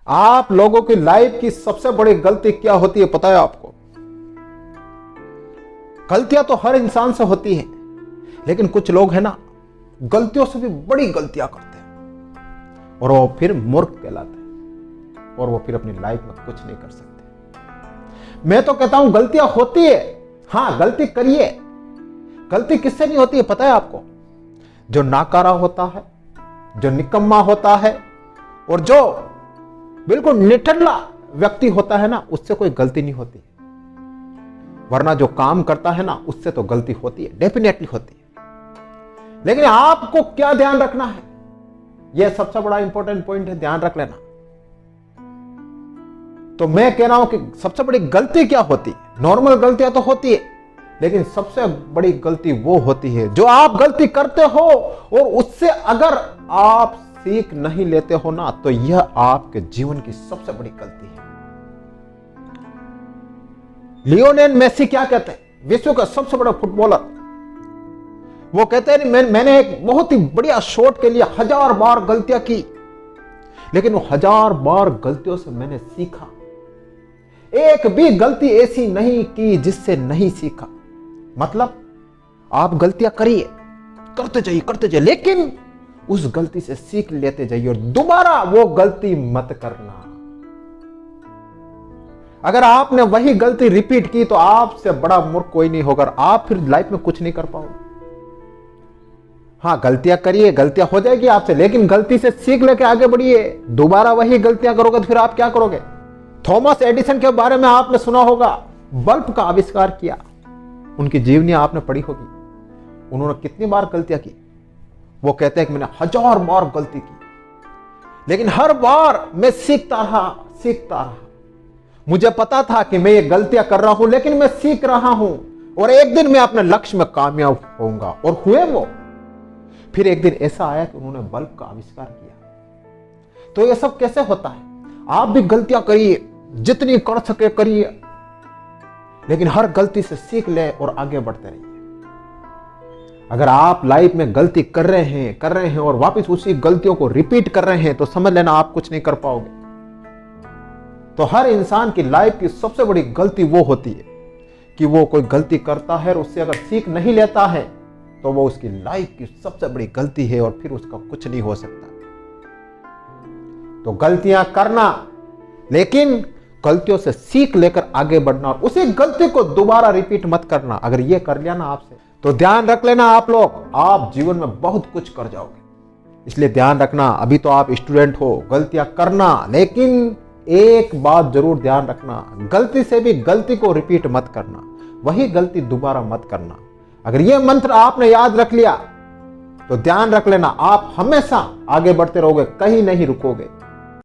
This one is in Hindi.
आप लोगों की लाइफ की सबसे बड़ी गलती क्या होती है पता है आपको? गलतियां तो हर इंसान से होती हैं, लेकिन कुछ लोग हैं ना, गलतियों से भी बड़ी गलतियां करते हैं और वो फिर मूर्ख कहलाते हैं और वो फिर अपनी लाइफ में कुछ नहीं कर सकते। मैं तो कहता हूं गलतियां होती है, हां गलती करिए। गलती किससे नहीं होती है पता है आपको? जो नाकारा होता है, जो निकम्मा होता है और जो बिल्कुल निठल्ला व्यक्ति होता है ना, उससे कोई गलती नहीं होती। वरना जो काम करता है ना, उससे तो गलती होती है, डेफिनेटली होती है। लेकिन आपको क्या ध्यान रखना है, यह सबसे बड़ा इंपॉर्टेंट पॉइंट है, ध्यान रख लेना। तो मैं कह रहा हूं कि सबसे बड़ी गलती क्या होती है? नॉर्मल गलतियां तो होती है, लेकिन सबसे बड़ी गलती वो होती है जो आप गलती करते हो और उससे अगर आप सीख नहीं लेते हो ना, तो यह आपके जीवन की सबसे बड़ी गलती है। लियोनेल मेसी क्या कहते हैं? विश्व का सबसे बड़ा फुटबॉलर। वो कहते हैं मैंने एक बहुत ही बढ़िया शॉट के लिए 1000 बार गलतियां की, लेकिन वो 1000 बार गलतियों से मैंने सीखा। एक भी गलती ऐसी नहीं की जिससे नहीं सीखा। मतलब आप गलतियां करिए, करते जाइए, लेकिन उस गलती से सीख लेते जाइए और दोबारा वो गलती मत करना। अगर आपने वही गलती रिपीट की तो आपसे बड़ा मूर्ख कोई नहीं होगा, आप फिर लाइफ में कुछ नहीं कर पाओगे। हाँ गलतियां करिए, गलतियां हो जाएगी आपसे, लेकिन गलती से सीख लेके आगे बढ़िए। दोबारा वही गलतियां करोगे तो फिर आप क्या करोगे? थॉमस एडिसन के बारे में आपने सुना होगा, बल्ब का आविष्कार किया। उनकी जीवनी आपने पढ़ी होगी। उन्होंने कितनी बार गलतियां की? वो कहते हैं कि मैंने 1000 बार गलती की, लेकिन हर बार मैं सीखता रहा। मुझे पता था कि मैं ये गलतियां कर रहा हूं, लेकिन मैं सीख रहा हूं और एक दिन मैं अपने लक्ष्य में कामयाब होऊंगा। और हुए वो। फिर एक दिन ऐसा आया कि उन्होंने बल्ब का आविष्कार किया। तो ये सब कैसे होता है? आप भी गलतियां करिए, जितनी कर सके करिए, लेकिन हर गलती से सीख ले और आगे बढ़ते रहिए। अगर आप लाइफ में गलती कर रहे हैं और वापस उसी गलतियों को रिपीट कर रहे हैं, तो समझ लेना आप कुछ नहीं कर पाओगे। तो हर इंसान की लाइफ की सबसे बड़ी गलती वो होती है कि वो कोई गलती करता है और उससे अगर सीख नहीं लेता है, तो वो उसकी लाइफ की सबसे बड़ी गलती है और फिर उसका कुछ नहीं हो सकता। तो गलतियां करना, लेकिन गलतियों से सीख लेकर आगे बढ़ना और उसी गलती को दोबारा रिपीट मत करना। अगर ये कर लिया ना आपसे, तो ध्यान रख लेना आप लोग, आप जीवन में बहुत कुछ कर जाओगे। इसलिए ध्यान रखना, अभी तो आप स्टूडेंट हो, गलतियां करना, लेकिन एक बात जरूर ध्यान रखना, गलती से भी गलती को रिपीट मत करना, वही गलती दोबारा मत करना। अगर यह मंत्र आपने याद रख लिया, तो ध्यान रख लेना, आप हमेशा आगे बढ़ते रहोगे, कहीं नहीं रुकोगे।